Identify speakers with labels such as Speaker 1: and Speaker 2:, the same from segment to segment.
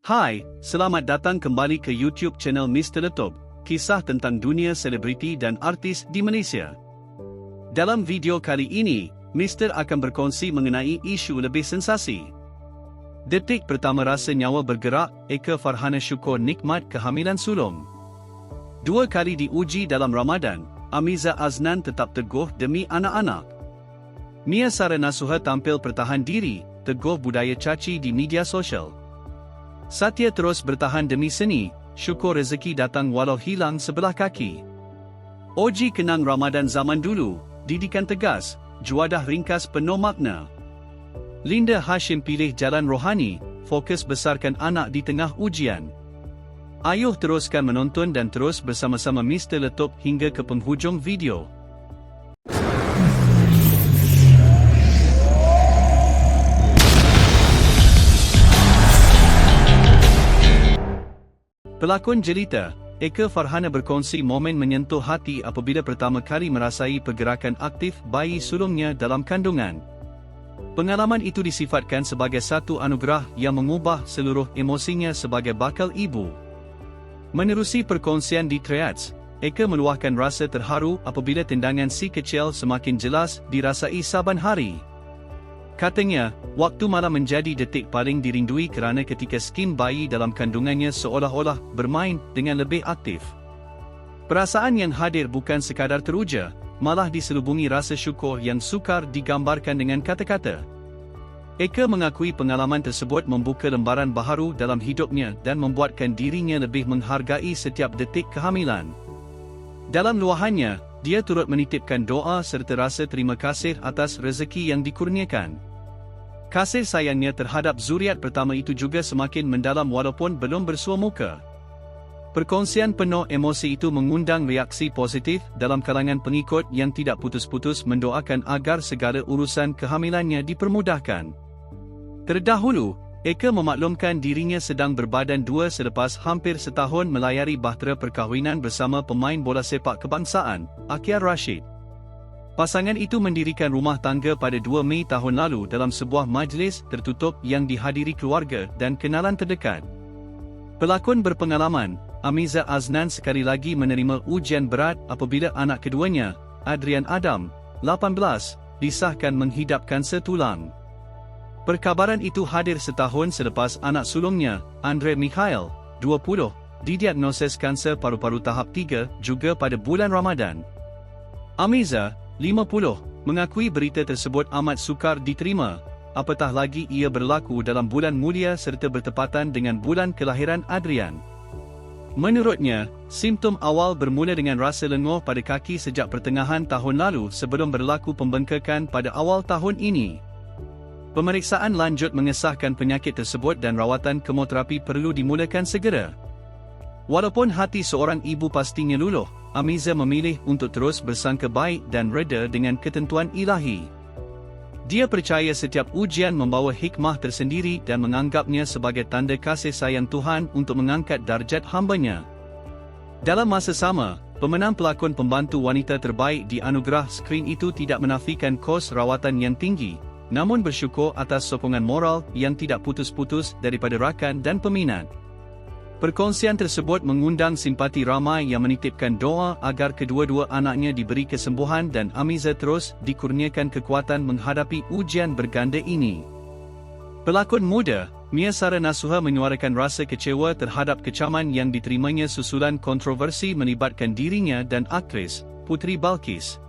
Speaker 1: Hai, selamat datang kembali ke YouTube channel Mr. Letup, kisah tentang dunia selebriti dan artis di Malaysia. Dalam video kali ini, Mr. akan berkongsi mengenai isu lebih sensasi. Detik pertama rasa nyawa bergerak, Eka Farhana Shukor nikmat kehamilan sulung. 2 kali diuji dalam Ramadan, Amiza Aznan tetap teguh demi anak-anak. Mia Sara Nasuha tampil pertahan diri, teguh budaya caci di media sosial. Satya terus bertahan demi seni, syukur rezeki datang walau hilang sebelah kaki. Oji kenang Ramadan zaman dulu, didikan tegas, juadah ringkas penuh makna. Linda Hashim pilih jalan rohani, fokus besarkan anak di tengah ujian. Ayuh teruskan menonton dan terus bersama-sama Mr. Letup hingga ke penghujung video. Pelakon jelita, Eka Farhana berkongsi momen menyentuh hati apabila pertama kali merasai pergerakan aktif bayi sulungnya dalam kandungan. Pengalaman itu disifatkan sebagai satu anugerah yang mengubah seluruh emosinya sebagai bakal ibu. Menerusi perkongsian di Threads, Eka meluahkan rasa terharu apabila tendangan si kecil semakin jelas dirasai saban hari. Katanya, waktu malam menjadi detik paling dirindui kerana ketika skim bayi dalam kandungannya seolah-olah bermain dengan lebih aktif. Perasaan yang hadir bukan sekadar teruja, malah diselubungi rasa syukur yang sukar digambarkan dengan kata-kata. Eka mengakui pengalaman tersebut membuka lembaran baharu dalam hidupnya dan membuatkan dirinya lebih menghargai setiap detik kehamilan. Dalam luahannya, dia turut menitipkan doa serta rasa terima kasih atas rezeki yang dikurniakan. Kasih sayangnya terhadap zuriat pertama itu juga semakin mendalam walaupun belum bersua muka. Perkongsian penuh emosi itu mengundang reaksi positif dalam kalangan pengikut yang tidak putus-putus mendoakan agar segala urusan kehamilannya dipermudahkan. Terdahulu, Eka memaklumkan dirinya sedang berbadan 2 selepas hampir setahun melayari bahtera perkahwinan bersama pemain bola sepak kebangsaan, Akyar Rashid. Pasangan itu mendirikan rumah tangga pada 2 Mei tahun lalu dalam sebuah majlis tertutup yang dihadiri keluarga dan kenalan terdekat. Pelakon berpengalaman, Amiza Aznan sekali lagi menerima ujian berat apabila anak keduanya, Adrian Adam, 18, disahkan menghidap kanser tulang. Perkabaran itu hadir setahun selepas anak sulungnya, Andre Mikhail, 20, didiagnosis kanser paru-paru tahap 3 juga pada bulan Ramadan. Amiza, 50, mengakui berita tersebut amat sukar diterima, apatah lagi ia berlaku dalam bulan mulia serta bertepatan dengan bulan kelahiran Adrian. Menurutnya, simptom awal bermula dengan rasa lenguh pada kaki sejak pertengahan tahun lalu sebelum berlaku pembengkakan pada awal tahun ini. Pemeriksaan lanjut mengesahkan penyakit tersebut dan rawatan kemoterapi perlu dimulakan segera. Walaupun hati seorang ibu pastinya luluh, Amiza memilih untuk terus bersangka baik dan reda dengan ketentuan ilahi. Dia percaya setiap ujian membawa hikmah tersendiri dan menganggapnya sebagai tanda kasih sayang Tuhan untuk mengangkat darjat hambanya. Dalam masa sama, pemenang pelakon pembantu wanita terbaik di anugerah skrin itu tidak menafikan kos rawatan yang tinggi, namun bersyukur atas sokongan moral yang tidak putus-putus daripada rakan dan peminat. Perkongsian tersebut mengundang simpati ramai yang menitipkan doa agar kedua-dua anaknya diberi kesembuhan dan Amiza terus dikurniakan kekuatan menghadapi ujian berganda ini. Pelakon muda, Mia Sara Nasuha menyuarakan rasa kecewa terhadap kecaman yang diterimanya susulan kontroversi melibatkan dirinya dan aktris, Puteri Balqis.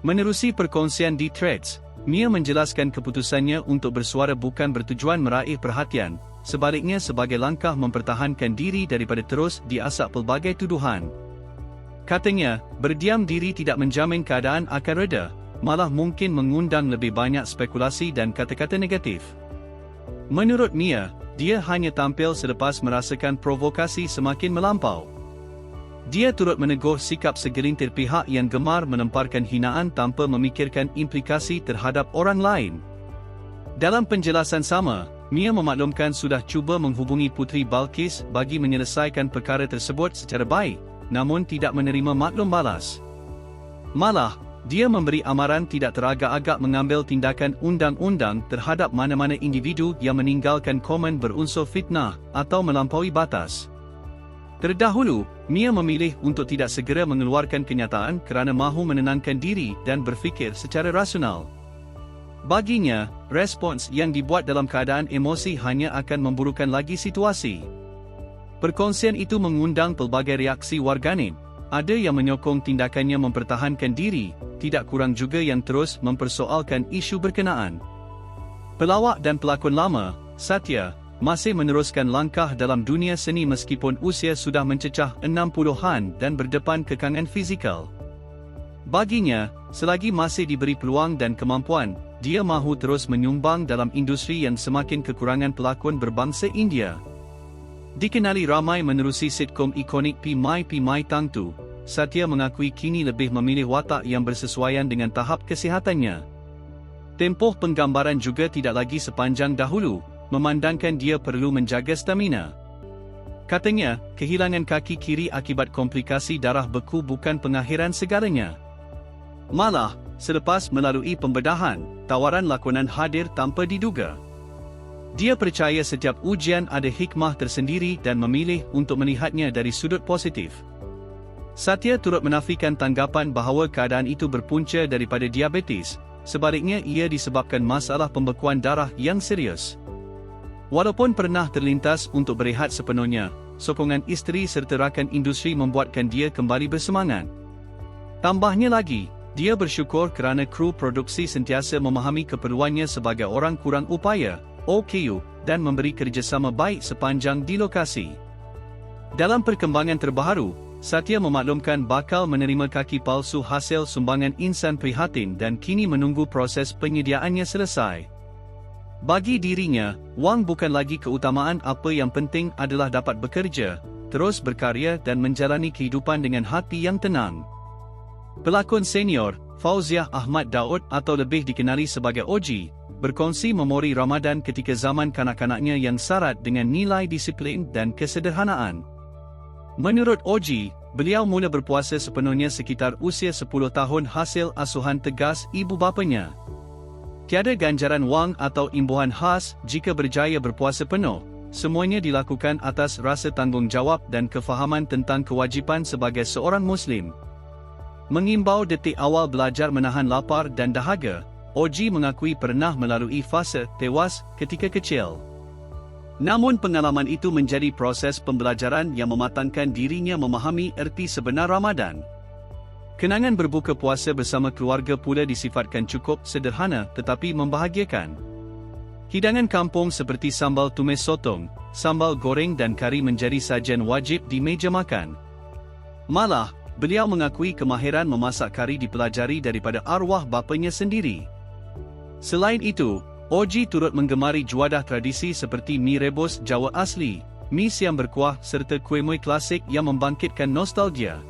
Speaker 1: Menerusi perkongsian di Threads, Mia menjelaskan keputusannya untuk bersuara bukan bertujuan meraih perhatian, sebaliknya sebagai langkah mempertahankan diri daripada terus diasak pelbagai tuduhan. Katanya, berdiam diri tidak menjamin keadaan akan reda, malah mungkin mengundang lebih banyak spekulasi dan kata-kata negatif. Menurut Mia, dia hanya tampil selepas merasakan provokasi semakin melampau. Dia turut menegur sikap segelintir pihak yang gemar melemparkan hinaan tanpa memikirkan implikasi terhadap orang lain. Dalam penjelasan sama, Mia memaklumkan sudah cuba menghubungi Puteri Balqis bagi menyelesaikan perkara tersebut secara baik, namun tidak menerima maklum balas. Malah, Dia memberi amaran tidak teragak-agak mengambil tindakan undang-undang terhadap mana-mana individu yang meninggalkan komen berunsur fitnah atau melampaui batas. Terdahulu, Mia memilih untuk tidak segera mengeluarkan kenyataan kerana mahu menenangkan diri dan berfikir secara rasional. Baginya, respons yang dibuat dalam keadaan emosi hanya akan memburukkan lagi situasi. Perkongsian itu mengundang pelbagai reaksi warganet. Ada yang menyokong tindakannya mempertahankan diri, tidak kurang juga yang terus mempersoalkan isu berkenaan. Pelawak dan pelakon lama, Satya, masih meneruskan langkah dalam dunia seni meskipun usia sudah mencecah 60-an dan berdepan kekangan fizikal. Baginya, selagi masih diberi peluang dan kemampuan, dia mahu terus menyumbang dalam industri yang semakin kekurangan pelakon berbangsa India. Dikenali ramai menerusi sitkom ikonik Pi Mai Tang Tu, Satya mengakui kini lebih memilih watak yang bersesuaian dengan tahap kesihatannya. Tempoh penggambaran juga tidak lagi sepanjang dahulu, memandangkan dia perlu menjaga stamina. Katanya, kehilangan kaki kiri akibat komplikasi darah beku bukan pengakhiran segalanya. Malah, selepas melalui pembedahan, tawaran lakonan hadir tanpa diduga. Dia percaya setiap ujian ada hikmah tersendiri dan memilih untuk melihatnya dari sudut positif. Satya turut menafikan tanggapan bahawa keadaan itu berpunca daripada diabetes, sebaliknya ia disebabkan masalah pembekuan darah yang serius. Walaupun pernah terlintas untuk berehat sepenuhnya, sokongan isteri serta rakan industri membuatkan dia kembali bersemangat. Tambahnya lagi, dia bersyukur kerana kru produksi sentiasa memahami keperluannya sebagai orang kurang upaya, OKU, dan memberi kerjasama baik sepanjang di lokasi. Dalam perkembangan terbaru, Satya memaklumkan bakal menerima kaki palsu hasil sumbangan insan prihatin dan kini menunggu proses penyediaannya selesai. Bagi dirinya, wang bukan lagi keutamaan, apa yang penting adalah dapat bekerja, terus berkarya dan menjalani kehidupan dengan hati yang tenang. Pelakon senior, Fauziah Ahmad Daud atau lebih dikenali sebagai Oji, berkongsi memori Ramadan ketika zaman kanak-kanaknya yang syarat dengan nilai disiplin dan kesederhanaan. Menurut Oji, beliau mula berpuasa sepenuhnya sekitar usia 10 tahun hasil asuhan tegas ibu bapanya. Tiada ganjaran wang atau imbuhan khas jika berjaya berpuasa penuh, semuanya dilakukan atas rasa tanggungjawab dan kefahaman tentang kewajipan sebagai seorang Muslim. Mengimbau detik awal belajar menahan lapar dan dahaga, Oji mengakui pernah melalui fase tewas ketika kecil. Namun pengalaman itu menjadi proses pembelajaran yang mematangkan dirinya memahami erti sebenar Ramadan. Kenangan berbuka puasa bersama keluarga pula disifatkan cukup sederhana tetapi membahagiakan. Hidangan kampung seperti sambal tumis sotong, sambal goreng dan kari menjadi sajian wajib di meja makan. Malah, beliau mengakui kemahiran memasak kari dipelajari daripada arwah bapanya sendiri. Selain itu, Oji turut menggemari juadah tradisi seperti mi rebus Jawa asli, mi siam berkuah serta kuih-muih klasik yang membangkitkan nostalgia.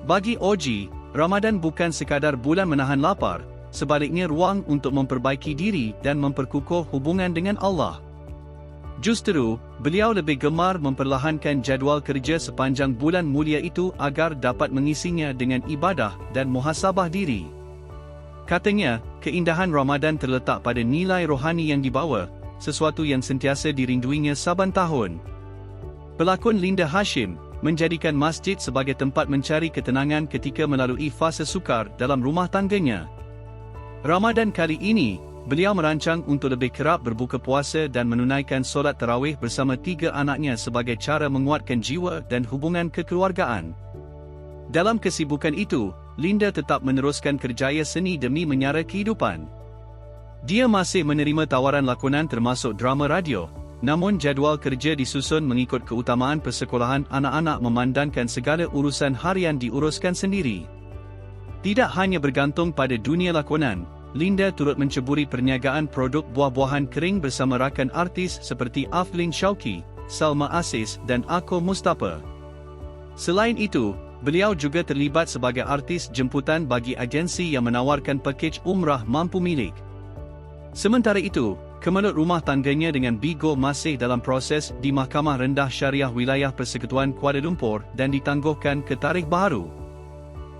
Speaker 1: Bagi Oji, Ramadan bukan sekadar bulan menahan lapar, sebaliknya ruang untuk memperbaiki diri dan memperkukuh hubungan dengan Allah. Justru, beliau lebih gemar memperlahankan jadual kerja sepanjang bulan mulia itu agar dapat mengisinya dengan ibadah dan muhasabah diri. Katanya, keindahan Ramadan terletak pada nilai rohani yang dibawa, sesuatu yang sentiasa dirinduinya saban tahun. Pelakon Linda Hashim menjadikan masjid sebagai tempat mencari ketenangan ketika melalui fase sukar dalam rumah tangganya. Ramadan kali ini, beliau merancang untuk lebih kerap berbuka puasa dan menunaikan solat tarawih bersama 3 anaknya sebagai cara menguatkan jiwa dan hubungan kekeluargaan. Dalam kesibukan itu, Linda tetap meneruskan kerjaya seni demi menyara kehidupan. Dia masih menerima tawaran lakonan termasuk drama radio, namun jadual kerja disusun mengikut keutamaan persekolahan anak-anak memandangkan segala urusan harian diuruskan sendiri. Tidak hanya bergantung pada dunia lakonan, Linda turut menceburi perniagaan produk buah-buahan kering bersama rakan artis seperti Aflin Shauki, Salma Aziz dan Ako Mustafa. Selain itu, beliau juga terlibat sebagai artis jemputan bagi agensi yang menawarkan pakej umrah mampu milik. Sementara itu, kemelut rumah tangganya dengan Bigo masih dalam proses di Mahkamah Rendah Syariah Wilayah Persekutuan Kuala Lumpur dan ditangguhkan ke tarikh baru.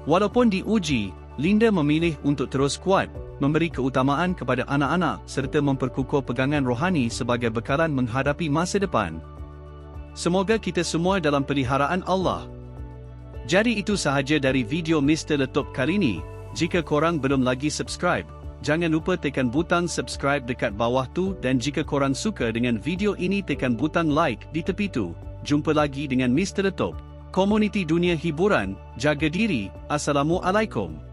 Speaker 1: Walaupun diuji, Linda memilih untuk terus kuat, memberi keutamaan kepada anak-anak serta memperkukuh pegangan rohani sebagai bekalan menghadapi masa depan. Semoga kita semua dalam peliharaan Allah. Jadi itu sahaja dari video Mr. Letop kali ini. Jika korang belum lagi subscribe, jangan lupa tekan butang subscribe dekat bawah tu, dan jika korang suka dengan video ini tekan butang like di tepi tu. Jumpa lagi dengan Mr. Letop, komuniti dunia hiburan. Jaga diri. Assalamualaikum.